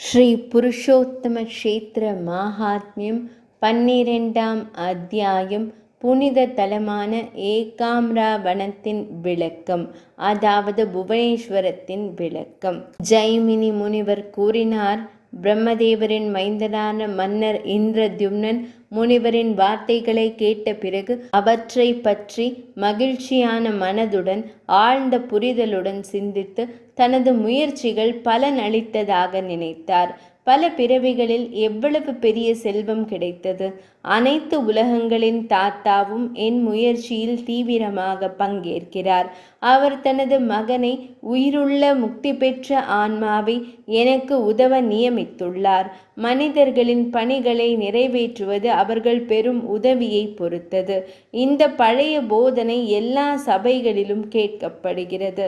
ஸ்ரீ புருஷோத்தம க்ஷேத்திர மாஹாத்மியம் 12ஆம் அத்தியாயம். புனித தலமான ஏகாம்ரவனத்தின் விளக்கம், அதாவது புவனேஸ்வரத்தின் விளக்கம். ஜைமினி முனிவர் கூறினார். பிரம்மதேவரின் மைந்தனான மன்னர் இந்திரத்யும்னன் முனிவரின் வார்த்தைகளை கேட்ட பிறகு அவற்றை பற்றி மகிழ்ச்சியான மனதுடன் ஆழ்ந்த புரிதலுடன் சிந்தித்து தனது முயற்சிகள் பலன் அளித்ததாக நினைத்தார். பல பிறவிகளில் எவ்வளவு பெரிய செல்வம் கிடைத்தது! அனைத்து உலகங்களின் தாத்தாவும் என் முயற்சியில் தீவிரமாக பங்கேற்கிறார். அவர் தனது மகனை, உயிருள்ள முக்தி பெற்ற ஆன்மாவை எனக்கு உதவ நியமித்துள்ளார். மனிதர்களின் பணிகளை நிறைவேற்றுவது அவர்கள் பெரும் உதவியை பொறுத்தது. இந்த பழைய போதனை எல்லா சபைகளிலும் கேட்கப்படுகிறது.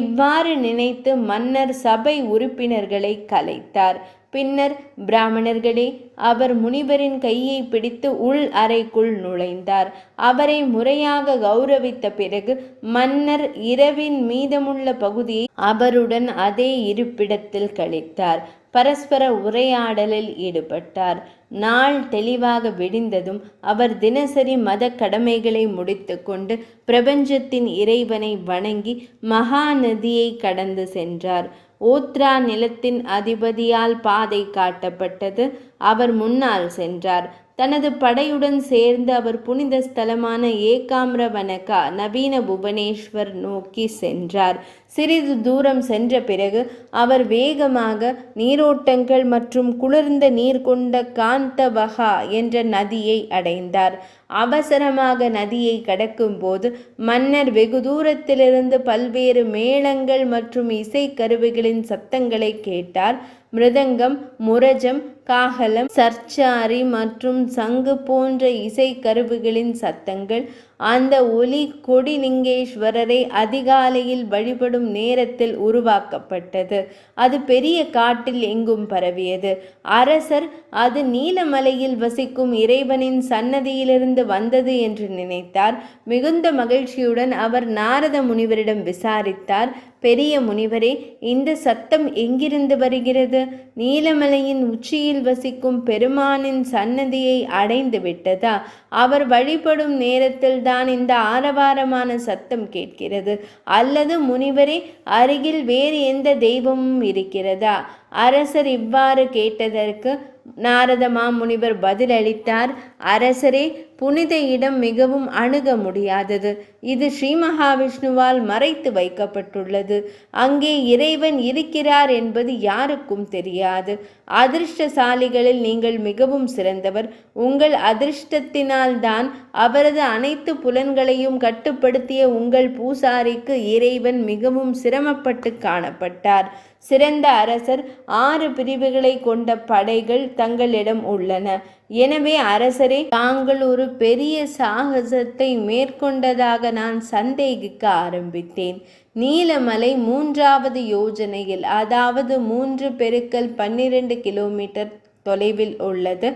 இவ்வாறு நினைத்து மன்னர் சபை உறுப்பினர்களை கலைத்தார். பின்னர், பிராமணர்களே, அவர் முனிவரின் கையை பிடித்து உள் அறைக்குள் நுழைந்தார். அவரை முறையாக கௌரவித்த பிறகு மன்னர் இரவின் மீதமுள்ள பகுதியை அவருடன் அதே இருப்பிடத்தில் கழித்தார். பரஸ்பர உரையாடலில் ஈடுபட்டார். நாள் தெளிவாக விடிந்ததும் அவர் தினசரி மத கடமைகளை முடித்து கொண்டு பிரபஞ்சத்தின் இறைவனை வணங்கி மகாநதியை கடந்து சென்றார். ஓத்ரா நிலத்தின் அதிபதியால் பாதை காட்டப்பட்டது. அவர் முன்னால் சென்றார். தனது படையுடன் சேர்ந்து அவர் புனித ஸ்தலமான ஏகாம்ரவனகா நவீன புவனேஸ்வர் நோக்கி சென்றார். சிறிது தூரம் சென்ற பிறகு அவர் வேகமாக நீரோட்டங்கள் மற்றும் குளிர்ந்த நீர் கொண்ட காந்தவகா என்ற நதியை அடைந்தார். அவசரமாக நதியை கடக்கும்போது மன்னர் வெகு தூரத்திலிருந்து பல்வேறு மேளங்கள் மற்றும் இசைக்கருவிகளின் சத்தங்களை கேட்டார். மிருதங்கம், முரஜம், காகலம், சர்ச்சாரி மற்றும் சங்கு போன்ற இசைக்கருவிகளின் சத்தங்கள். அந்த ஒலி கொடிலிங்கேஸ்வரரை அதிகாலையில் வழிபடும் நேரத்தில் உருவாக்கப்பட்டது. அது பெரிய காட்டில் எங்கும் பரவியது. அரசர் அது நீலமலையில் வசிக்கும் இறைவனின் சன்னதியிலிருந்து வந்தது என்று நினைத்தார். மிகுந்த மகிழ்ச்சியுடன் அவர் நாரத முனிவரிடம் விசாரித்தார். பெரிய முனிவரே, இந்த சத்தம் எங்கிருந்து வருகிறது? நீலமலையின் உச்சியில் வசிக்கும் பெருமானின் சன்னதியை அடைந்து விட்டதா? அவர் வழிபடும் நேரத்தில் தான் இந்த ஆரவாரமான சத்தம் கேட்கிறது. அல்லது முனிவரே, அருகில் வேறு எந்த தெய்வமும் இருக்கிறதா? அரசர் இவ்வாறு கேட்டதற்கு நாரத மாமுனிவர் பதிலளித்தார். அரசரே, புனித இடம் மிகவும் அணுக முடியாதது. இது ஸ்ரீ மகாவிஷ்ணுவால் மறைத்து வைக்கப்பட்டுள்ளது. அங்கே இறைவன் இருக்கிறார் என்பது யாருக்கும் தெரியாது. அதிர்ஷ்டசாலிகளில் நீங்கள் மிகவும் சிறந்தவர். உங்கள் அதிர்ஷ்டத்தினால்தான் அவரது அனைத்து புலன்களையும் கட்டுப்படுத்திய உங்கள் பூசாரிக்கு இறைவன் மிகவும் சிரமப்பட்டு காணப்பட்டார். சிறந்த அரசர், 6 பிரிவுகளை கொண்ட படைகள் தங்களிடம் உள்ளன. எனவே அரசரே, தாங்கள் ஒரு பெரிய சாகசத்தை மேற்கொண்டதாக நான் சந்தேகிக்க ஆரம்பித்தேன். நீலமலை 3வது யோஜனையில், அதாவது 3x12 கிலோமீட்டர் தொலைவில் உள்ளது.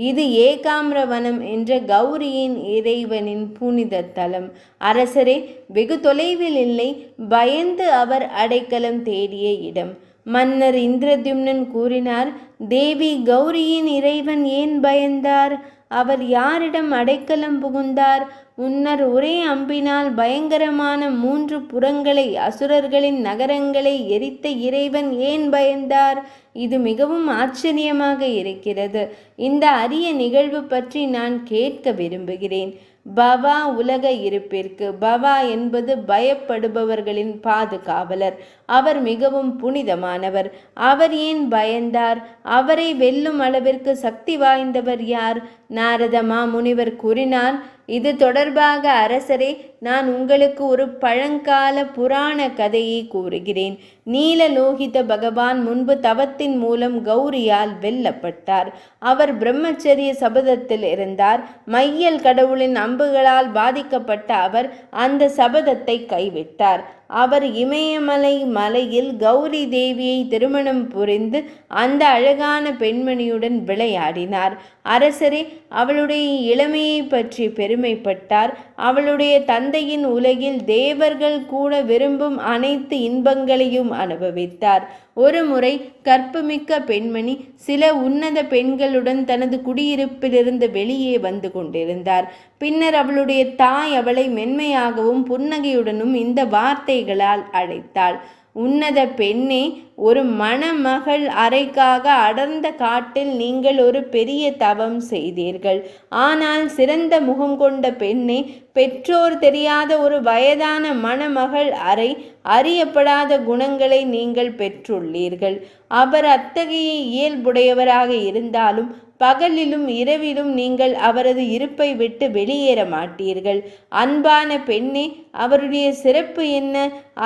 இது ஏகாம்ரவனம் என்ற கௌரியின் இறைவனின் புனித தலம். அரசரே, வெகு தொலைவில் இல்லை, பயந்து அவர் அடைக்கலம் தேடிய இடம். மன்னர் இந்திரத்யும்னன் கூறினார். தேவி கௌரியின் இறைவன் ஏன் பயந்தார்? அவர் யாரிடம் அடைக்கலம் புகுந்தார்? முன்னர் ஒரே அம்பினால் பயங்கரமான 3 புறங்களை, அசுரர்களின் நகரங்களை எரித்த இறைவன் ஏன் பயந்தார்? இது மிகவும் ஆச்சரியமாக இருக்கிறது. இந்த அரிய நிகழ்வு பற்றி நான் கேட்க விரும்புகிறேன். பவா உலக இருப்பிற்கு. பவா என்பது பயப்படுபவர்களின் பாதுகாவலர். அவர் மிகவும் புனிதமானவர். அவர் ஏன் பயந்தார்? அவரை வெல்லும் அளவிற்கு சக்தி வாய்ந்தவர் யார்? நாரத மாமுனிவர் கூறினார். இது தொடர்பாக அரசரே, நான் உங்களுக்கு ஒரு பழங்கால புராண கதையை கூறுகிறேன். நீலலோகித பகவான் முன்பு தவத்தின் மூலம் கௌரியால் வெல்லப்பட்டார். அவர் பிரம்மச்சரிய சபதத்தில் இருந்தார். மையல் கடவுளின் அம்புகளால் பாதிக்கப்பட்ட அவர் அந்த சபதத்தை கைவிட்டார். அவர் இமயமலை மலையில் கௌரி தேவியை திருமணம் புரிந்து அந்த அழகான பெண்மணியுடன் விளையாடினார். அரசரே, அவளுடைய இளமையை பற்றி பெருமைப்பட்டார். அவளுடைய தந்தையின் உலகில் தேவர்கள் கூட விரும்பும் அனைத்து இன்பங்களையும் அனுபவித்தார். ஒரு முறை கற்புமிக்க பெண்மணி சில உன்னத பெண்களுடன் தனது குடியிருப்பிலிருந்து வெளியே வந்து கொண்டிருந்தார். பின்னர் அவளுடைய தாய் அவளை மென்மையாகவும் புன்னகையுடனும் இந்த வார்த்தைகளால் அழைத்தாள். உன்னத பெண்ணே, ஒரு மணமகள் அறைக்காக அடர்ந்த காட்டில் நீங்கள் ஒரு பெரிய தவம் செய்தீர்கள். ஆனால் சிறந்த முகம் கொண்ட பெண்ணே, பெற்றோர் தெரியாத ஒரு வயதான மணமகள் அறை அறியப்படாத குணங்களை நீங்கள் பெற்றுள்ளீர்கள். அவர் அத்தகைய இயல்புடையவராக இருந்தாலும் பகலிலும் இரவிலும் நீங்கள் அவரது இருப்பை விட்டு வெளியேற மாட்டீர்கள். அன்பான பெண்ணே, அவருடைய சிறப்பு என்ன?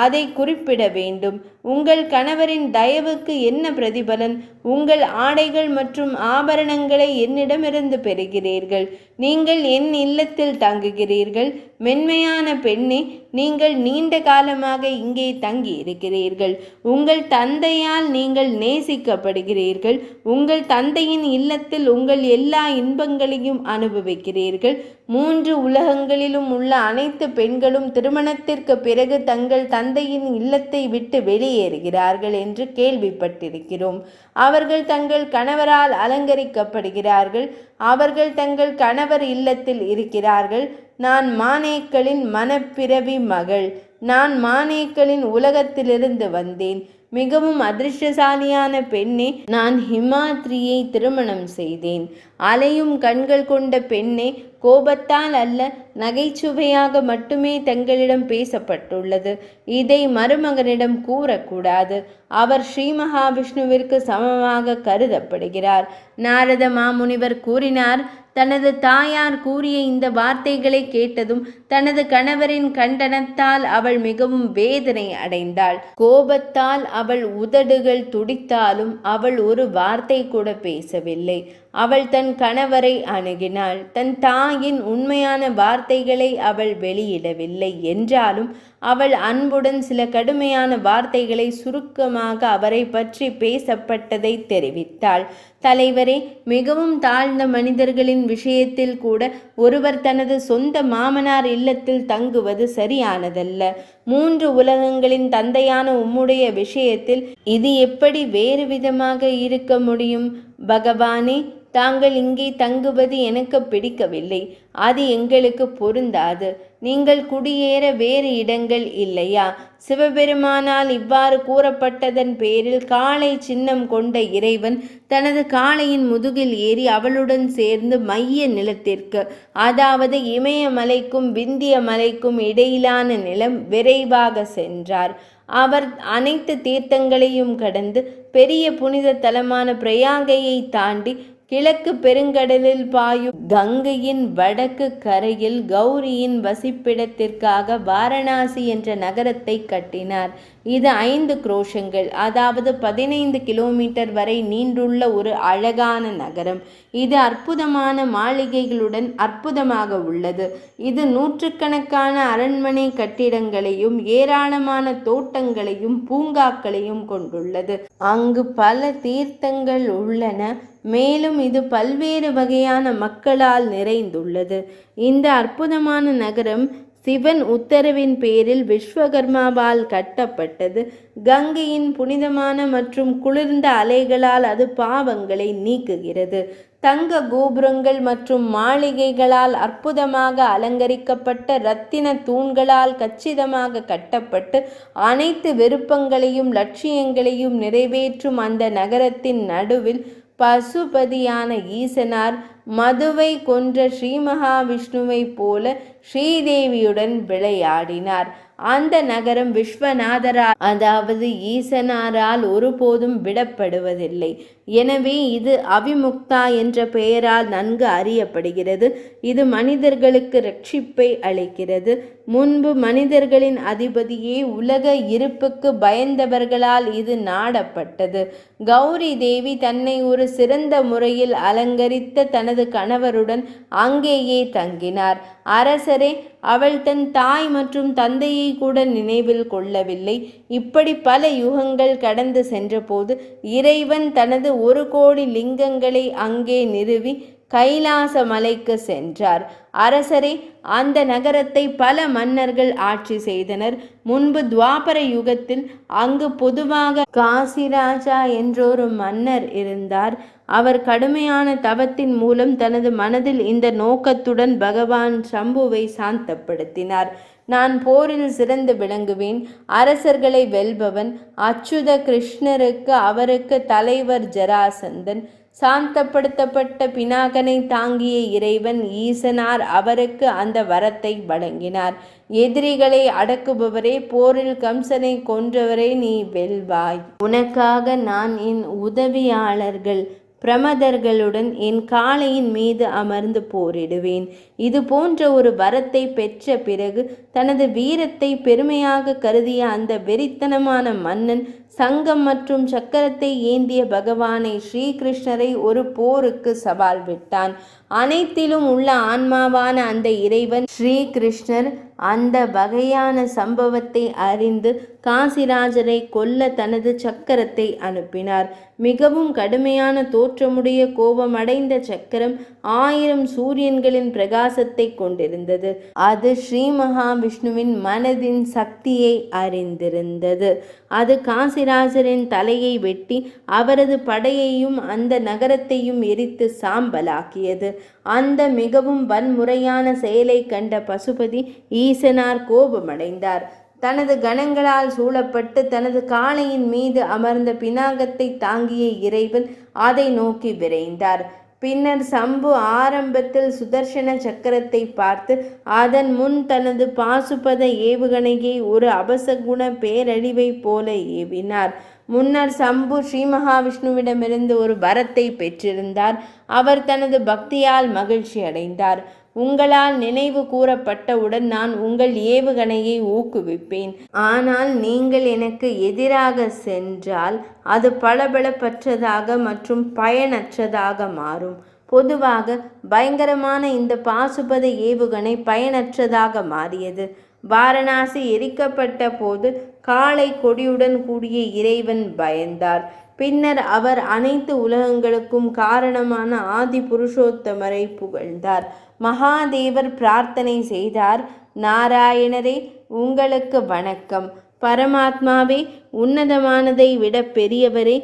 அதை குறிப்பிட வேண்டும். உங்கள் கணவரின் தயவுக்கு என்ன பிரதிபலன்? உங்கள் ஆடைகள் மற்றும் ஆபரணங்களை என்னிடமிருந்து பெறுகிறீர்கள். நீங்கள் என் இல்லத்தில் தங்குகிறீர்கள். மென்மையான பெண்ணே, நீங்கள் நீண்ட காலமாக இங்கே தங்கி இருக்கிறீர்கள். உங்கள் தந்தையால் நீங்கள் நேசிக்கப்படுகிறீர்கள். உங்கள் தந்தையின் இல்லத்தில் உங்கள் எல்லா இன்பங்களையும் அனுபவிக்கிறீர்கள். 3 உலகங்களிலும் உள்ள அனைத்து பெண்களும் திருமணத்திற்கு பிறகு தங்கள் தந்தையின் இல்லத்தை விட்டு வெளியேறுகிறார்கள் என்று கேள்விப்பட்டிருக்கிறோம். அவர்கள் தங்கள் கணவரால் அலங்கரிக்கப்படுகிறார்கள். அவர்கள் தங்கள் கணவர் இல்லத்தில் இருக்கிறார்கள். நான் மானேக்களின் மனப்பிறவி மகள். நான் மானேக்களின் உலகத்திலிருந்து வந்தேன். மிகவும் அதிர்ஷ்டசாலியான பெண்ணே, நான் ஹிமாத்ரியை திருமணம் செய்தேன். அலையும் கண்கள் கொண்ட பெண்ணே, கோபத்தால் அல்ல, நகைச்சுவையாக மட்டுமே தங்களிடம் பேசப்பட்டுள்ளது. இதை மருமகனிடம் கூறக்கூடாது. அவர் ஸ்ரீ மகாவிஷ்ணுவிற்கு சமமாக கருதப்படுகிறார். நாரத மாமுனிவர் கூறினார். தனது தாயார் கூறிய இந்த வார்த்தைகளை கேட்டதும் தனது கணவரின் கண்டனத்தால் அவள் மிகவும் வேதனை அடைந்தாள். கோபத்தால் அவள் உதடுகள் துடித்தாலும் அவள் ஒரு வார்த்தை கூட பேசவில்லை. அவள் தன் கணவரை அணுகினாள். தன் தாயின் உண்மையான வார்த்தைகளை அவள் வெளியிடவில்லை என்றாலும் அவள் அன்புடன் சில கடுமையான வார்த்தைகளை சுருக்கமாக அவரை பற்றி பேசப்பட்டதை தெரிவித்தாள். தலைவரே, மிகவும் தாழ்ந்த மனிதர்களின் விஷயத்தில் கூட ஒருவர் தனது சொந்த மாமனார் இல்லத்தில் தங்குவது சரியானதல்ல. 3 உலகங்களின் தந்தையான உம்முடைய விஷயத்தில் இது எப்படி வேறு விதமாக இருக்க முடியும்? பகவானே, தாங்கள் இங்கே தங்குவது எனக்கு பிடிக்கவில்லை. அது எங்களுக்கு பொருந்தாது. நீங்கள் குடியேற வேறு இடங்கள் இல்லையா? சிவபெருமானால் இவ்வாறு கூறப்பட்டதன் பேரில் காளை சின்னம் கொண்ட இறைவன் தனது காளையின் முதுகில் ஏறி அவளுடன் சேர்ந்து மைய நிலத்திற்கு, அதாவது இமயமலைக்கும் விந்திய மலைக்கும் இடையிலான நிலம் விரைவாக சென்றார். அவர் அனைத்து தீர்த்தங்களையும் கடந்து பெரிய புனித தலமான பிரயாகையை தாண்டி கிழக்கு பெருங்கடலில் பாயும் கங்கையின் வடக்கு கரையில் கௌரியின் வசிப்பிடத்திற்காக வாரணாசி என்ற நகரத்தை கட்டினார். இது 5 குரோஷங்கள், அதாவது 15 கிலோமீட்டர் வரை நீண்டுள்ள ஒரு அழகான நகரம். இது அற்புதமான மாளிகைகளுடன் அற்புதமாக உள்ளது. இது நூற்றுக்கணக்கான அரண்மனை கட்டிடங்களையும் ஏராளமான தோட்டங்களையும் பூங்காக்களையும் கொண்டுள்ளது. அங்கு பல தீர்த்தங்கள் உள்ளன. மேலும் இது பல்வேறு வகையான மக்களால் நிறைந்துள்ளது. இந்த அற்புதமான நகரம் சிவன் உத்தரவின் பேரில் விஸ்வகர்மாவால் கட்டப்பட்டது. கங்கையின் புனிதமான மற்றும் குளிர்ந்த அலைகளால் அது பாவங்களை நீக்குகிறது. தங்க கோபுரங்கள் மற்றும் மாளிகைகளால் அற்புதமாக அலங்கரிக்கப்பட்ட இரத்தின தூண்களால் கச்சிதமாக கட்டப்பட்டு அனைத்து விருப்பங்களையும் லட்சியங்களையும் நிறைவேற்றும் அந்த நகரத்தின் நடுவில் பசுபதியான ஈசனார் மதுவை கொன்ற ஸ்ரீ மகாவிஷ்ணுவைப் போல ஸ்ரீதேவியுடன் விளையாடினார். அந்த நகரம் விஸ்வநாதரால், அதாவது ஈசனாரால் ஒருபோதும் விடப்படுவதில்லை. எனவே இது அவிமுக்தா என்ற பெயரால் நன்கு அறியப்படுகிறது. இது மனிதர்களுக்கு ரட்சிப்பை அளிக்கிறது. முன்பு மனிதர்களின் அதிபதியே உலக இருப்புக்கு பயந்தவர்களால் இது நாடப்பட்டது. கௌரி தேவி தன்னை ஒரு சிறந்த முறையில் அலங்கரித்த தனது கணவருடன் அங்கேயே தங்கினார். அரசரே, அவள் தன் தாய் மற்றும் தந்தையை கூட நினைவில் கொள்ளவில்லை. இப்படி பல யுகங்கள் கடந்து சென்றபோது இறைவன் தனது 1,00,00,000 லிங்கங்களை அங்கே நிறுவி கைலாச மலைக்கு சென்றார். அரசரே, அந்த நகரத்தை பல மன்னர்கள் ஆட்சி செய்தனர். முன்பு துவாபர யுகத்தில் அங்கு பொதுவாக காசிராஜா என்றொரு மன்னர் இருந்தார். அவர் கடுமையான தவத்தின் மூலம் தனது மனதில் இந்த நோக்கத்துடன் பகவான் சம்புவை சாந்தப்படுத்தினார். நான் போரில் சிறந்து விளங்குவேன், அரசர்களை வெல்பவன். அச்சுத கிருஷ்ணருக்கு அவருக்கு தலைவர் ஜராசந்தன். சாந்தப்படுத்தப்பட்ட பினாகனை தாங்கிய இறைவன் ஈசனார் அவருக்கு அந்த வரத்தை வழங்கினார். எதிரிகளை அடக்குபவரே, போரில் கம்சனை கொன்றவரே, நீ வெல்வாய். உனக்காக நான் என் உதவியாளர்கள் பிரமதர்களுடன் என் காளையின் மீது அமர்ந்து போரிடுவேன். இது போன்ற ஒரு வரத்தை பெற்ற பிறகு தனது வீரத்தை பெருமையாக கருதிய அந்த வெறித்தனமான மன்னன் சங்கம் மற்றும் சக்கரத்தை ஏந்திய பகவானை ஸ்ரீகிருஷ்ணரை ஒரு போருக்கு சவால் விட்டான். அனைத்திலும் உள்ள ஆன்மாவான அந்த இறைவன் ஸ்ரீகிருஷ்ணர் அந்த வகையான சம்பவத்தை அறிந்து காசிராஜரை கொல்ல தனது சக்கரத்தை அனுப்பினார். மிகவும் கடுமையான தோற்றமுடைய கோபமடைந்த சக்கரம் 1000 சூரியன்களின் பிரகாசத்தை கொண்டிருந்தது. அது ஸ்ரீ மகாவிஷ்ணுவின் மனதின் சக்தியை அறிந்திருந்தது. அது காசிராஜரின் தலையை வெட்டி அவரது படையையும் அந்த நகரத்தையும் எரித்து சாம்பலாக்கியது. அந்த மிகவும் வன்முறையான செயலை கண்ட பசுபதி ஈசனார் கோபமடைந்தார். தனது கணங்களால் சூழப்பட்டு தனது காளையின் மீது அமர்ந்த பினாகத்தை தாங்கிய இறைவன் அதை நோக்கி விரைந்தார். பின்னர் சம்பு ஆரம்பத்தில் சுதர்சன சக்கரத்தை பார்த்து அதன் முன் தனது பாசுபத ஏவுகணையை ஒரு அபசகுண பேரழிவை போல ஏவினார். முன்னர் சம்பு ஸ்ரீ மகாவிஷ்ணுவிடமிருந்து ஒரு வரத்தை பெற்றிருந்தார். அவர் தனது பக்தியால் மகிழ்ச்சி அடைந்தார். உங்களால் நினைவு கூறப்பட்டவுடன் நான் உங்கள் ஏவுகணையை ஊக்குவிப்பேன். ஆனால் நீங்கள் எனக்கு எதிராக சென்றால் அது பளபளப்பற்றதாக மற்றும் பயனற்றதாக மாறும். பொதுவாக பயங்கரமான இந்த பாசுபத ஏவுகணை பயனற்றதாக மாறியது. வாரணாசி எரிக்கப்பட்ட போது காளை கொடியுடன் கூடிய இறைவன் பயந்தார். பின்னர் அவர் அனைத்து உலகங்களுக்கும் காரணமான ஆதி புருஷோத்தமரை புகழ்ந்தார். மகாதேவர் பிரார்த்தனை செய்தார். நாராயணரே, உங்களுக்கு வணக்கம். பரமாத்மாவே, உன்னதமானதை விட பெரியவரே,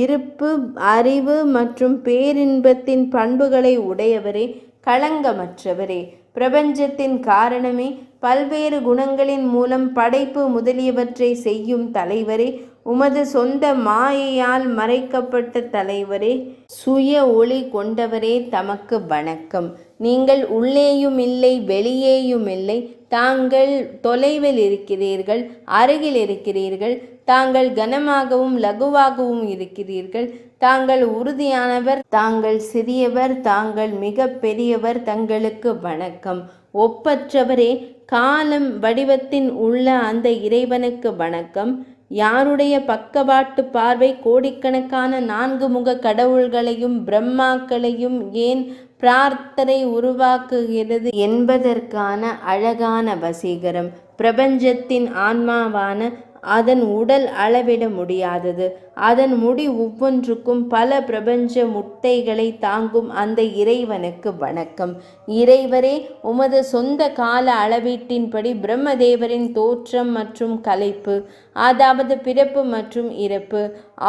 இருப்பு, அறிவு மற்றும் பேரின்பத்தின் பண்புகளை உடையவரே, களங்கமற்றவரே, பிரபஞ்சத்தின் காரணமே, பல்வேறு குணங்களின் மூலம் படைப்பு முதலியவற்றை செய்யும் தலைவரே, உமது சொந்த மாயையால் மறைக்கப்பட்ட தலைவரே, சுய ஒளி கொண்டவரே, தமக்கு வணக்கம். நீங்கள் உள்ளேயும் இல்லை, வெளியேயும் இல்லை. தாங்கள் தொலைவில் இருக்கிறீர்கள், அருகில் இருக்கிறீர்கள். தாங்கள் கனமாகவும் லகுவாகவும் இருக்கிறீர்கள். தாங்கள் உறுதியானவர், தாங்கள் சிறியவர், தாங்கள் மிக பெரியவர். தங்களுக்கு வணக்கம். ஒப்பற்றவரே, காலம் வடிவத்தின் உள்ள அந்த இறைவனுக்கு வணக்கம். யாருடைய பக்கவாட்டு பார்வை கோடிக்கணக்கான 4 முக கடவுள்களையும் பிரம்மாக்களையும் ஏன் பிரார்த்தனை உருவாக்குகிறது என்பதற்கான அழகான வசீகரம். பிரபஞ்சத்தின் ஆன்மாவான அதன் உடல் அளவிட முடியாதது. அதன் முடி ஒவ்வொன்றுக்கும் பல பிரபஞ்ச முட்டைகளை தாங்கும் அந்த இறைவனுக்கு வணக்கம். இறைவரே, உமது சொந்த கால அளவீட்டின்படி பிரம்மதேவரின் தோற்றம் மற்றும் கலைப்பு, அதாவது பிறப்பு மற்றும் இறப்பு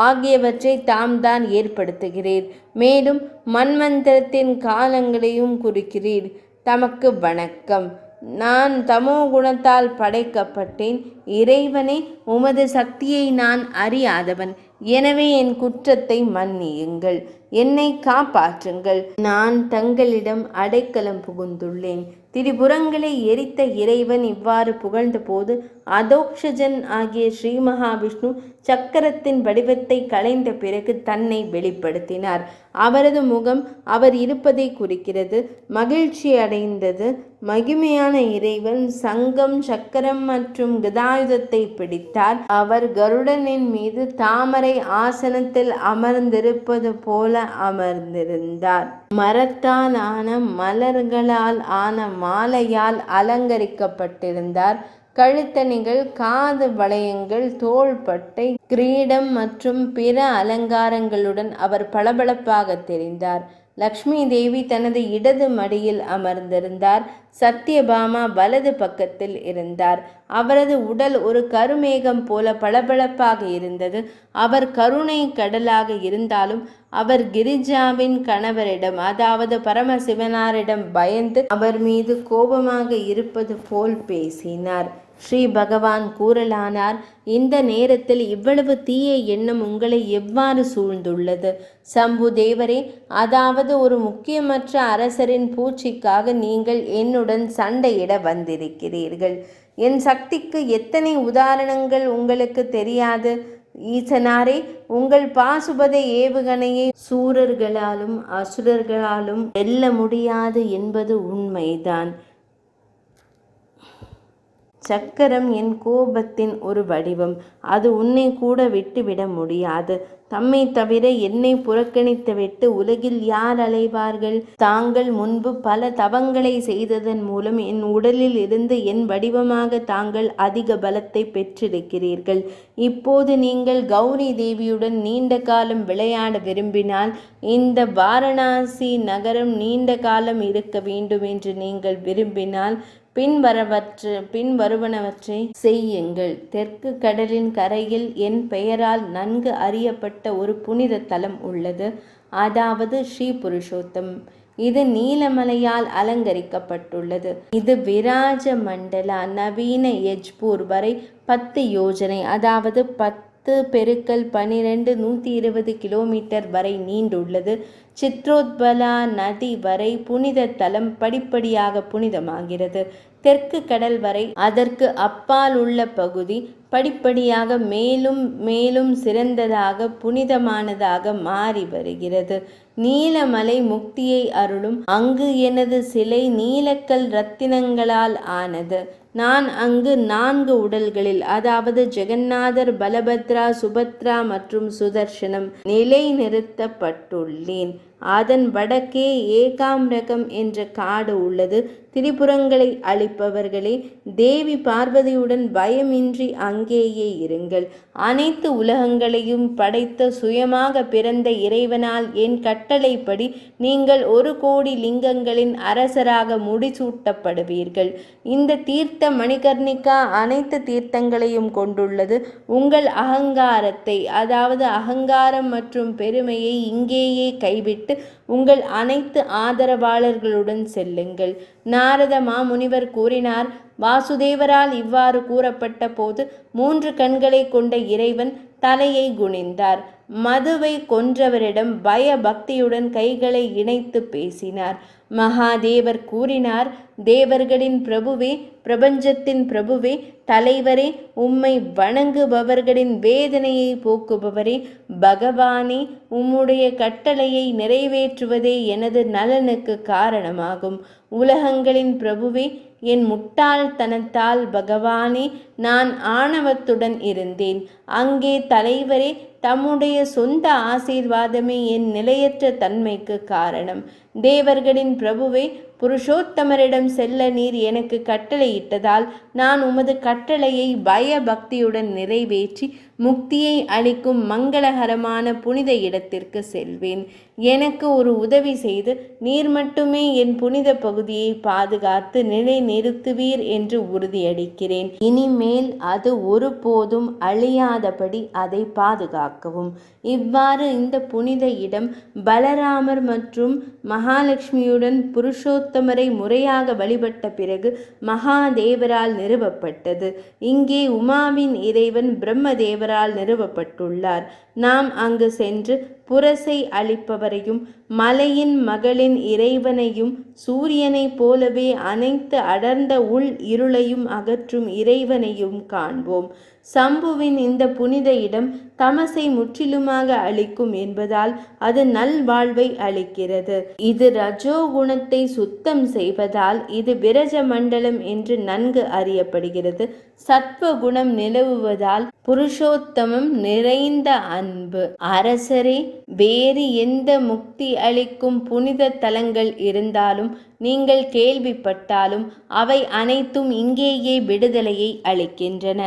ஆகியவற்றை தாம்தான் ஏற்படுத்துகிறீர். மேலும் மன்வந்திரத்தின் காலங்களையும் குறிக்கிறீர். தமக்கு வணக்கம். நான் தமோ குணத்தால் படைக்கப்பட்டேன். இறைவனே, உமது சக்தியை நான் அறியாதவன். எனவே என் குற்றத்தை மன்னியுங்கள், என்னை காப்பாற்றுங்கள். நான் தங்களிடம் அடைக்கலம் புகுந்துள்ளேன். திரிபுரங்களை எரித்த இறைவன் இவ்வாறு புகழ்ந்த போது அதோக்ஷஜன் ஆகிய ஸ்ரீ மகாவிஷ்ணு சக்கரத்தின் வடிவத்தை களைந்த பிறகு தன்னை வெளிப்படுத்தினார். அவரது முகம் அவர் இருப்பதை குறிக்கிறது. மகிழ்ச்சி அடைந்தது. மகிமையான இறைவன் சங்கம், சக்கரம் மற்றும் கதாயுதத்தை பிடித்தார். அவர் கருடனின் மீது தாமரை ஆசனத்தில் அமர்ந்திருப்பது போல அமர்ந்திருந்தார். மரத்தால் ஆன மலர்களால் ஆன மாலையால் அலங்கரிக்கப்பட்டிருந்தார். கழுத்தணிகள், காது வளையங்கள், தோள்பட்டை, கிரீடம் மற்றும் பிற அலங்காரங்களுடன் அவர் பளபளப்பாக தெரிந்தார். லக்ஷ்மி தேவி தனது இடது மடியில் அமர்ந்திருந்தார். சத்யபாமா வலது பக்கத்தில் இருந்தார். அவரது உடல் ஒரு கருமேகம் போல பளபளப்பாக இருந்தது. அவர் கருணை கடலாக இருந்தாலும் அவர் கிரிஜாவின் கணவரிடம், அதாவது பரமசிவனாரிடம் பயந்து அவர் மீது கோபமாக இருப்பது போல் பேசினார். ஸ்ரீ பகவான் கூறலானார், இந்த நேரத்தில் இவ்வளவு தீய எண்ணம் உங்களை எவ்வாறு சூழ்ந்துள்ளது? சம்பு தேவரே, அதாவது ஒரு முக்கியமற்ற அரசரின் பூச்சிக்காக நீங்கள் என்னுடன் சண்டையிட வந்திருக்கிறீர்கள். என் சக்திக்கு எத்தனை உதாரணங்கள் உங்களுக்கு தெரியாது? ஈசனாரே, உங்கள் பாசுபத ஏவுகணையை சூரர்களாலும் அசுரர்களாலும் வெல்ல முடியாது என்பது உண்மைதான். சக்கரம் என் கோபத்தின் ஒரு வடிவம். அது உன்னை கூட விட்டுவிட முடியாது. தம்மை தவிர என்னை புறக்கணித்துவிட்டு உலகில் யார் அலைவார்கள்? தாங்கள் முன்பு பல தவங்களை செய்ததன் மூலம் என் உடலில் இருந்து என் வடிவமாக தாங்கள் அதிக பலத்தை பெற்றிருக்கிறீர்கள். இப்போது நீங்கள் கௌரி தேவியுடன் நீண்ட காலம் விளையாட விரும்பினால், இந்த வாரணாசி நகரம் நீண்ட காலம் இருக்க வேண்டும் என்று நீங்கள் விரும்பினால் பின்வருவனவற்றை செய்யுங்கள். தெற்கு கடலின் கரையில் என் பெயரால் நன்கு அறியப்பட்ட ஒரு புனித தலம் உள்ளது, அதாவது ஸ்ரீ புருஷோத்தம். இது நீலமலையால் அலங்கரிக்கப்பட்டுள்ளது. இது விராஜ மண்டலா நவீன எஜ்பூர் வரை 10 யோஜனை, அதாவது 10x12 120 கிலோமீட்டர் வரை நீண்டுள்ளது. சித்ரோத்பலா நதி வரை புனித தலம் படிப்படியாக புனிதமாகிறது. தெற்கு கடல் வரை, அதற்கு அப்பால் உள்ள பகுதி படிப்படியாக மேலும் மேலும் சிறந்ததாக புனிதமானதாக மாறி வருகிறது. நீலமலை முக்தியை அருளும். அங்கு எனது சிலை நீலக்கல் இரத்தினங்களால் ஆனது. நான் அங்கு 4 உடல்களில், அதாவது ஜெகநாதர், பலபத்ரா, சுபத்ரா மற்றும் சுதர்சனம் நிலைநிறுத்தப்பட்டுள்ளேன். அதன் வடக்கே ஏகாம்ரகம் என்ற காடு உள்ளது. திரிபுரங்களை அழிப்பவர்களே, தேவி பார்வதியுடன் பயமின்றி அங்கேயே இருங்கள். அனைத்து உலகங்களையும் படைத்த சுயமாக பிறந்த இறைவனால் என் கட்டளைப்படி நீங்கள் 1 கோடி லிங்கங்களின் அரசராக முடிசூட்டப்படுவீர்கள். இந்த தீர்த்த மணிகர்ணிகா அனைத்து தீர்த்தங்களையும் கொண்டுள்ளது. உங்கள் அகங்காரத்தை, அதாவது அகங்காரம் மற்றும் பெருமையை இங்கேயே கைவிட்டு உங்கள் அனைத்து ஆதரவாளர்களுடன் செல்லுங்கள். நாரத மாமுனிவர் கூறினார். வாசுதேவரால் இவ்வாறு கூறப்பட்ட போது 3 கண்களை கொண்ட இறைவன் தலையை குனிந்தார். மதுவை கொன்றவரிடம் பய பக்தியுடன் கைகளை இணைத்து பேசினார். மகாதேவர் கூறினார், தேவர்களின் பிரபுவே, பிரபஞ்சத்தின் பிரபுவே, தலைவரே, உம்மை வணங்குபவர்களின் வேதனையை போக்குபவரே, பகவானே, உம்முடைய கட்டளையை நிறைவேற்றுவதே எனது நலனுக்கு காரணமாகும். உலகங்களின் பிரபுவே, என் முட்டாள்தனத்தால் பகவானே நான் ஆணவத்துடன் இருந்தேன். அங்கே தலைவரே, தம்முடைய சொந்த ஆசீர்வாதமே என் நிலையற்ற தன்மைக்கு காரணம். தேவர்களின் பிரபுவே, புருஷோத்தமரிடம் செல்ல நீர் எனக்கு கட்டளையிட்டதால் நான் உமது கட்டளையை பய பக்தியுடன் நிறைவேற்றி முக்தியை அளிக்கும் மங்களகரமான புனித இடத்திற்கு செல்வேன். எனக்கு ஒரு உதவி செய்து நீர் மட்டுமே என் புனித பகுதியை பாதுகாத்து நிலைநிறுத்துவீர் என்று உறுதியளிக்கிறேன். இனிமேல் அது ஒருபோதும் அழியாதபடி அதை பாதுகாக்கவும். இவ்வாறு இந்த புனித இடம் பலராமர் மற்றும் மகாலட்சுமியுடன் புருஷோத்தமரை முறையாக வழிபட்ட பிறகு மகாதேவரால் நிறுவப்பட்டது. இங்கே உமாவின் இறைவன் பிரம்மதேவரால் நிறுவப்பட்டுள்ளார். நாம் அங்கு சென்று புரசை அளிப்பவரையும் மலையின் மகளின் இறைவனையும் சூரியனைப் போலவே அனைத்து அடர்ந்த உள் இருளையும் அகற்றும் இறைவனையும் காண்போம். சம்புவின் இந்த புனித இடம் தமசை முற்றிலுமாக அளிக்கும் என்பதால் அது நல்வாழ்வை அளிக்கிறது. இது ரஜோகுணத்தை சுத்தம் செய்வதால் இது விரஜ மண்டலம் என்று நன்கு அறியப்படுகிறது. சத்வகுணம் நிலவுவதால் புருஷோத்தமம் நிறைந்த அன்பு. அரசரே, வேறு எந்த முக்தி அளிக்கும் புனித தலங்கள் இருந்தாலும் நீங்கள் கேள்விப்பட்டாலும் அவை அனைத்தும் இங்கேயே விடுதலையை அளிக்கின்றன.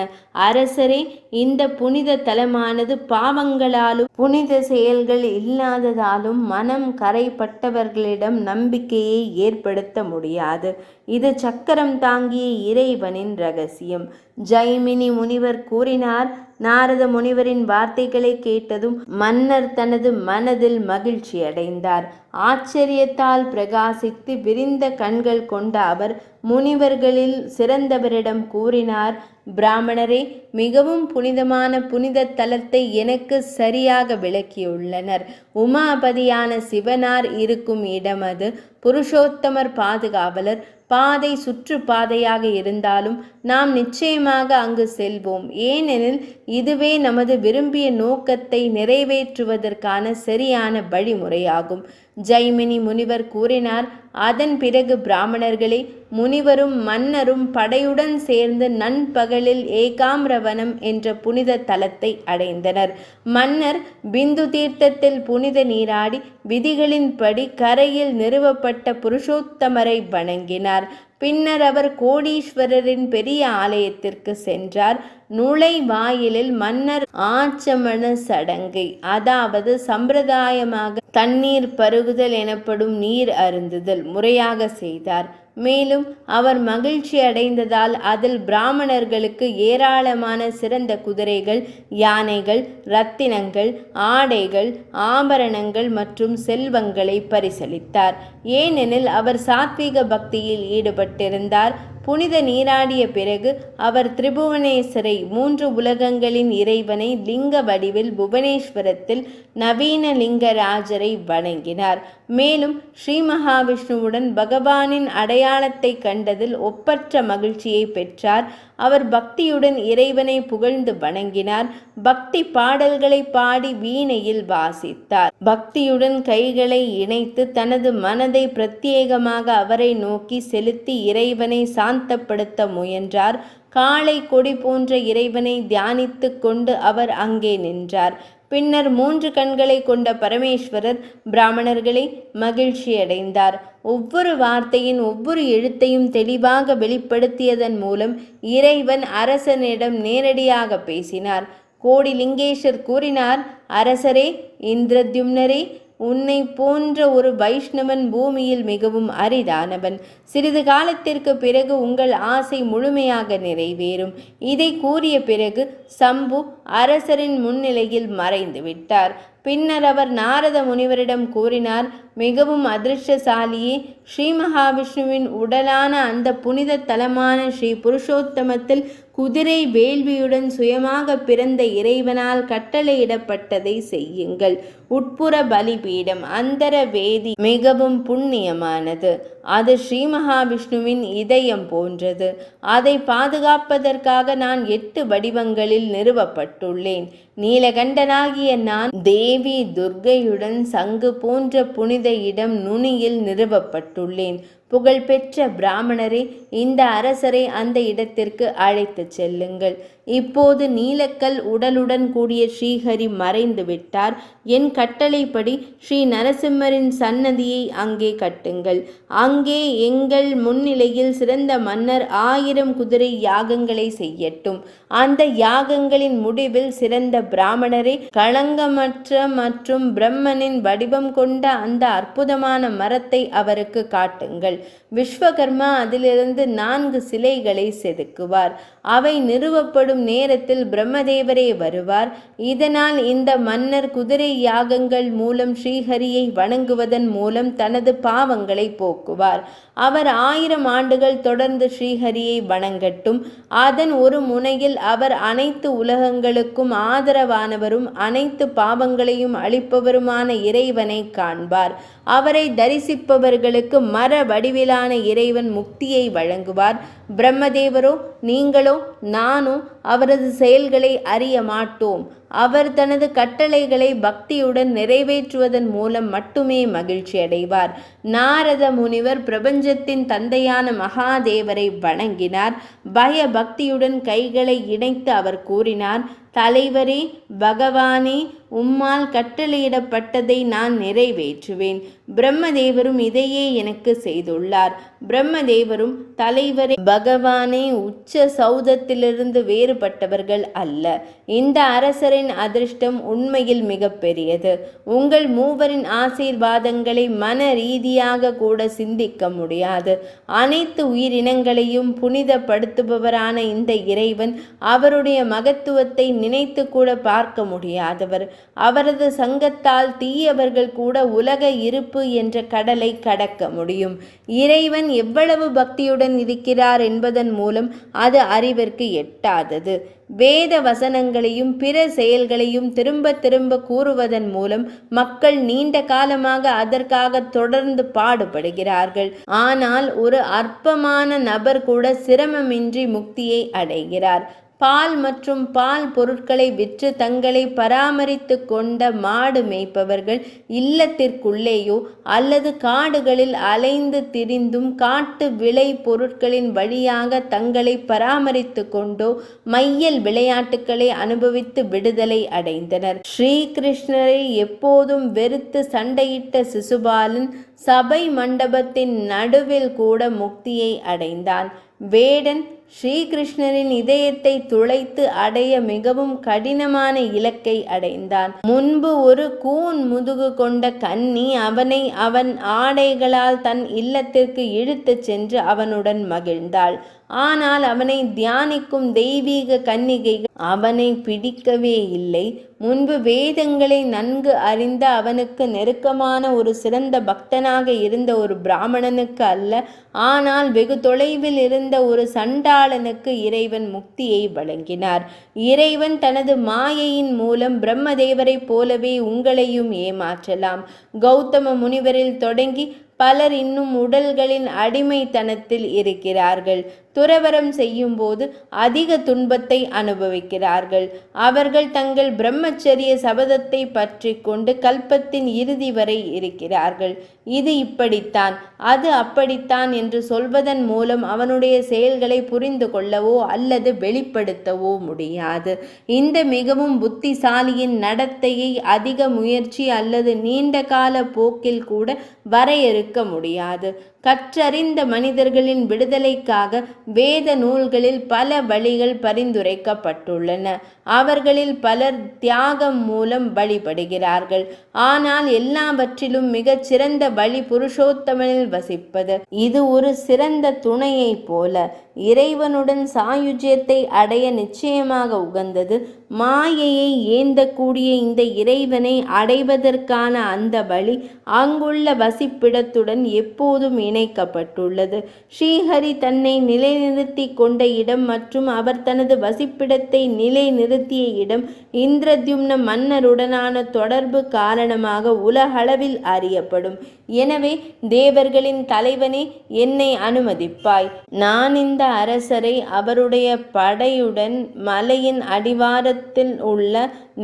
அரசரே, இந்த புனித தலமானது பாவங்களாலும் புனித செயல்கள் இல்லாததாலும் மனம் கரைப்பட்டவர்களிடம் நம்பிக்கையை ஏற்படுத்த முடியாது. இது சக்கரம் தாங்கிய இறைவனின் இரகசியம். ஜைமினி முனிவர் கூறினார். நாரத முனிவரின் வார்த்தைகளை கேட்டதும் மன்னர் தனது மனதில் மகிழ்ச்சி அடைந்தார். ஆச்சரியத்தால் பிரகாசித்து விரிந்த கண்கள் கொண்ட அவர் முனிவர்களில் சிறந்தவரிடம் கூறினார். பிராமணரே, மிகவும் புனிதமான புனித தலத்தை எனக்கு சரியாக விளக்கியுள்ளனர். உமாபதியான சிவனார் இருக்கும் இடம் அது. புருஷோத்தமர் பாதுகாவலர். பாதை சுற்றுப்பாதையாக இருந்தாலும் நாம் நிச்சயமாக அங்கு செல்வோம். ஏனெனில் இதுவே நமது விரும்பிய நோக்கத்தை நிறைவேற்றுவதற்கான சரியான வழிமுறையாகும். ஜைமினி முனிவர் கூறினார். அதன் பிறகு பிராமணர்களே, முனிவரும் மன்னரும் படையுடன் சேர்ந்து நண்பகலில் ஏகாம்ரவனம் என்ற புனித தலத்தை அடைந்தனர். மன்னர் பிந்து தீர்த்தத்தில் புனித நீராடி விதிகளின்படி கரையில் நிறுவப்பட்ட புருஷோத்தமரை வணங்கினார். பின்னர் அவர் கோடீஸ்வரரின் பெரிய ஆலயத்திற்கு சென்றார். நுழைவாயிலில் மன்னர் ஆச்சமண சடங்கை, அதாவது சம்பிரதாயமாக தண்ணீர் பருகுதல் எனப்படும் நீர் அருந்துதல் முறையாக செய்தார். மேலும் அவர் மகிழ்ச்சி அடைந்ததால் அதில் பிராமணர்களுக்கு ஏராளமான சிறந்த குதிரைகள், யானைகள், இரத்தினங்கள், ஆடைகள், ஆபரணங்கள் மற்றும் செல்வங்களை பரிசளித்தார். ஏனெனில் அவர் சாத்வீக பக்தியில் ஈடுபட்டிருந்தார். புனித நீராடிய பிறகு அவர் திரிபுவனேஸ்வரை, 3 உலகங்களின் இறைவனை லிங்க வடிவில் புவனேஸ்வரத்தில் நவீன லிங்கராஜரை வணங்கினார். மேலும் ஸ்ரீ மகாவிஷ்ணுவுடன் பகவானின் அடையாளத்தை கண்டதில் ஒப்பற்ற மகிழ்ச்சியை பெற்றார். அவர் பக்தியுடன் இறைவனை புகழ்ந்து வணங்கினார். பக்தி பாடல்களை பாடி வீணையில் வாசித்தார். பக்தியுடன் கைகளை இணைத்து தனது மனதை பிரத்யேகமாக அவரை நோக்கி செலுத்தி இறைவனை சாந்தப்படுத்த முயன்றார். காளை கொடி போன்ற இறைவனை தியானித்து கொண்டு அவர் அங்கே நின்றார். பின்னர் 3 கண்களை கொண்ட பரமேஸ்வரர் பிராமணர்களை மகிழ்ச்சியடைந்தார். ஒவ்வொரு வார்த்தையின் ஒவ்வொரு எழுத்தையும் தெளிவாக வெளிப்படுத்தியதன் மூலம் இறைவன் அரசனிடம் நேரடியாக பேசினார். கோடிலிங்கேஷர் கூறினார். அரசரே, இந்திரத்யும்னரே, உன்னை போன்ற ஒரு வைஷ்ணவன் பூமியில் மிகவும் அரிதானவன். சிறிது காலத்திற்கு பிறகு உங்கள் ஆசை முழுமையாக நிறைவேறும். இதை கூறிய பிறகு சம்பு அரசரின் முன்னிலையில் மறைந்து விட்டார். பின்னர் அவர் நாரத முனிவரிடம் கூறினார். மிகவும் அதிர்ஷ்டசாலியே, ஸ்ரீ மகாவிஷ்ணுவின் உடலான அந்த புனித தலமான ஸ்ரீ புருஷோத்தமத்தில் குதிரை வேள்வியுடன் சுயமாக பிறந்த இறைவனால் கட்டளையிடப்பட்டதை செய்யுங்கள். உட்புற பலிபீடம், அந்தர வேதி மிகவும் புண்ணியமானது. அது ஸ்ரீ மகாவிஷ்ணுவின் இதயம் போன்றது. அதை பாதுகாப்பதற்காக நான் 8 வடிவங்களில் நிறுவப்பட்டுள்ளேன். நீலகண்டனாகிய நான் தேவி துர்க்கையுடன் சங்கு போன்ற புனித இடம் நுனியில் நிறுவப்பட்டுள்ளேன். புகழ்பெற்ற பிராமணரே, இந்த அரசரை அந்த இடத்திற்கு அழைத்து செல்லுங்கள். இப்போது நீலக்கல் உடலுடன் கூடிய ஸ்ரீஹரி மறைந்து விட்டார். என் கட்டளைப்படி ஸ்ரீ நரசிம்மரின் சன்னதியை அங்கே கட்டுங்கள். அங்கே எங்கள் முன்னிலையில் சிறந்த மன்னர் 1000 குதிரை யாகங்களை செய்யட்டும். அந்த யாகங்களின் முடிவில் சிறந்த பிராமணரே, களங்கமற்ற மற்றும் பிரம்மனின் வடிவம் கொண்ட அந்த அற்புதமான மரத்தை அவருக்கு காட்டுங்கள். விஸ்வகர்மா அதிலிருந்து 4 சிலைகளை செதுக்குவார். அவை நிறுவப்படும் நேரத்தில் பிரம்மதேவரே வருவார். இதனால் இந்த மன்னர் குதிரை யாகங்கள் மூலம் ஸ்ரீஹரியை வணங்குவதன் மூலம் தனது பாவங்களை போக்குவார். அவர் 1000 ஆண்டுகள் தொடர்ந்து ஸ்ரீஹரியை வணங்கட்டும். அதன் ஒரு முனையில் அவர் அனைத்து உலகங்களுக்கும் ஆதரவானவரும் அனைத்து பாவங்களையும் அளிப்பவருமான இறைவனை காண்பார். அவரை தரிசிப்பவர்களுக்கு மர வடிவிலான இறைவன் முக்தியை வழங்குவார். பிரம்மதேவரோ, நீங்களோ, நானோ அவரது செயல்களை அறிய மாட்டோம். அவர் தனது கட்டளைகளை பக்தியுடன் நிறைவேற்றுவதன் மூலம் மட்டுமே மகிழ்ச்சி அடைவார். நாரத முனிவர் பிரபஞ்சத்தின் தந்தையான மகாதேவரை வணங்கினார். பய பக்தியுடன் கைகளை இணைத்து அவர் கூறினார், தலைவரே, பகவானே, உம்மால் கட்டளையிடப்பட்டதை நான் நிறைவேற்றுவேன். பிரம்மதேவரும் இதையே எனக்கு செய்துள்ளார். பிரம்மதேவரும், தலைவரே, பகவானே, உச்ச சௌதத்திலிருந்து வேறுபட்டவர்கள் அல்ல. இந்த அரசரின் அதிர்ஷ்டம் உண்மையில் மிக பெரியது. உங்கள் மூவரின் ஆசீர்வாதங்களை மன ரீதியாக கூட சிந்திக்க முடியாது. அனைத்து உயிரினங்களையும் புனிதப்படுத்துபவரான இந்த இறைவன் அவருடைய மகத்துவத்தை நினைத்து கூட பார்க்க முடியாதவர். அவரது சங்கத்தால் தீயவர்கள் கூட உலக இருப்பு என்ற கடலை கடக்க முடியும். இறைவன் எவ்வளவு பக்தியுடன் இருக்கிறார் என்பதன் மூலம் அது அறிவிற்கு எட்டாதது. வேத வசனங்களையும் பிற செயல்களையும் திரும்ப திரும்ப கூறுவதன் மூலம் மக்கள் நீண்ட காலமாக அதற்காக தொடர்ந்து பாடுபடுகிறார்கள். ஆனால் ஒரு அற்பமான நபர் கூட சிரமமின்றி முக்தியை அடைகிறார். பால் மற்றும் பால் பொருட்களை விற்று தங்களை பராமரித்து கொண்ட மாடு மேய்ப்பவர்கள் இல்லத்திற்குள்ளேயோ அல்லது காடுகளில் அலைந்து திரிந்தும் காட்டு விளை பொருட்களின் வழியாக தங்களை பராமரித்து கொண்டோ மையல் விளையாட்டுக்களை அனுபவித்து விடுதலை அடைந்தனர். ஸ்ரீகிருஷ்ணரை எப்போதும் வெறுத்து சண்டையிட்ட சிசுபாலன் சபை மண்டபத்தின் நடுவில் கூட முக்தியை அடைந்தான். வேடன் ஸ்ரீகிருஷ்ணரின் இதயத்தை துளைத்து அடைய மிகவும் கடினமான இலக்கை அடைந்தான். முன்பு ஒரு கூன் முதுகு கொண்ட கன்னி அவனை அவன் ஆடைகளால் தன் இல்லத்திற்கு இழுத்துச் சென்று அவனுடன் மகிழ்ந்தாள். ஆனால் அவனை தியானிக்கும் தெய்வீக கன்னிகைகள் அவனை பிடிக்கவே இல்லை. முன்பு வேதங்களை நன்கு அறிந்த அவனுக்கு நெருக்கமான ஒரு சிறந்த பக்தனாக இருந்த ஒரு பிராமணனுக்கு அல்ல, ஆனால் வெகு தொலைவில் இருந்த ஒரு சண்டாளனுக்கு இறைவன் முக்தியை வழங்கினார். இறைவன் தனது மாயையின் மூலம் பிரம்மதேவரை போலவே உங்களையும் ஏமாற்றலாம். கௌதம முனிவரில் தொடங்கி பலர் இன்னும் உடல்களின் அடிமைத்தனத்தில் இருக்கிறார்கள். துறவரம் செய்யும் போது அதிக துன்பத்தை அனுபவிக்கிறார்கள். அவர்கள் தங்கள் பிரம்மச்சரிய சபதத்தை பற்றி கொண்டு கல்பத்தின் இறுதி வரை இருக்கிறார்கள். இது இப்படித்தான், அது அப்படித்தான் என்று சொல்வதன் மூலம் அவனுடைய செயல்களை புரிந்து கொள்ளவோ அல்லது வெளிப்படுத்தவோ முடியாது. இந்த மிகவும் புத்திசாலியின் நடத்தையை அதிக முயற்சி அல்லது நீண்ட கால போக்கில் கூட வரையறுக்க முடியாது. கற்றறிந்த மனிதர்களின் விடுதலைக்காக வேத நூல்களில் பல வழிகள் பரிந்துரைக்கப்பட்டுள்ளன. அவர்களில் பலர் தியாகம் மூலம் வழிபடுகிறார்கள். ஆனால் எல்லாவற்றிலும் மிகச் சிறந்த வழி புருஷோத்தமனில் வசிப்பது. இது ஒரு சிறந்த துணையை போல இறைவனுடன் சாயுஜ்யத்தை அடைய நிச்சயமாக உகந்தது. மாயையை ஏந்தக்கூடிய இந்த இறைவனை அடைவதற்கான அந்த வழி அங்குள்ள வசிப்பிடத்துடன் எப்போதும் இணைக்கப்பட்டுள்ளது. ஸ்ரீஹரி தன்னை நிலைநிறுத்தி கொண்ட இடம் மற்றும் அவர் தனது வசிப்பிடத்தை நிலைநிறுத்திய இடம் இந்திரத்யும்ன மன்னருடனான தொடர்பு காரணமாக உலகளவில் அறியப்படும். எனவே தேவர்களின் தலைவனே, என்னை அனுமதிப்பாய். நான் இந்த அரசரை அவருடைய படையுடன் மலையின் அடிவாரத்தில் உள்ள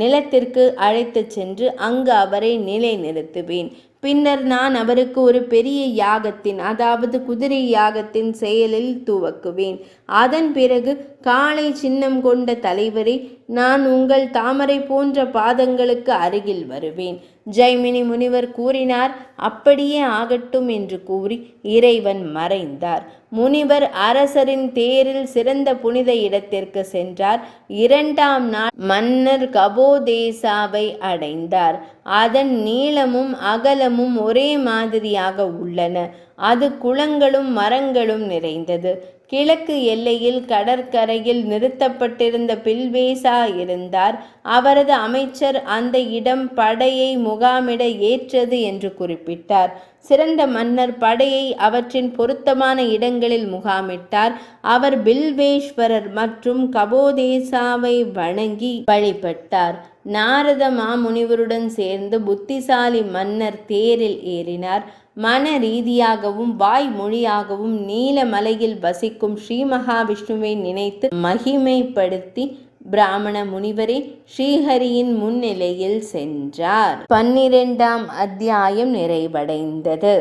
நிலத்திற்கு அழைத்துச் சென்று அங்கு அவரை நிலைநிறுத்துவேன். பின்னர் நான் அவருக்கு ஒரு பெரிய யாகத்தின், அதாவது குதிரை யாகத்தின் செயலில் துவக்குவேன். அதன் பிறகு, காளை சின்னம் கொண்ட தலைவரே, நான் உங்கள் தாமரை போன்ற பாதங்களுக்கு அருகில் வருவேன். ஜைமினி முனிவர் கூறினார். அப்படியே ஆகட்டும் என்று கூறி இறைவன் மறைந்தார். முனிவர் அரசரின் தேரில் சிறந்த புனித இடத்திற்கு சென்றார். 2ஆம் நாள் மன்னர் கபோதேசாவை அடைந்தார். அதன் நீளமும் அகலமும் ஒரே மாதிரியாக உள்ளன. அது குளங்களும் மரங்களும் நிறைந்தது. கிழக்கு எல்லையில் கடற்கரையில் நிறுத்தப்பட்டிருந்த பில்வேசா இருந்தார். அவரது அமைச்சர் அந்த இடம் படையை முகாமிட ஏற்றது என்று குறிப்பிட்டார். சிறந்த மன்னர் படையை அவற்றின் பொருத்தமான இடங்களில் முகாமிட்டார். அவர் பில்வேஸ்வரர் மற்றும் கபோதேசாவை வணங்கி வழிபட்டார். நாரத மாமுனிவருடன் சேர்ந்து புத்திசாலி மன்னர் தேரில் ஏறினார். மன ரீதியாகவும் வாய்மொழியாகவும் நீலமலையில் வசிக்கும் ஸ்ரீ மகாவிஷ்ணுவை நினைத்து மகிமைப்படுத்தி பிராமண முனிவரே ஸ்ரீஹரியின் முன்னிலையில் சென்றார். 12ஆம் அத்தியாயம் நிறைவடைந்தது.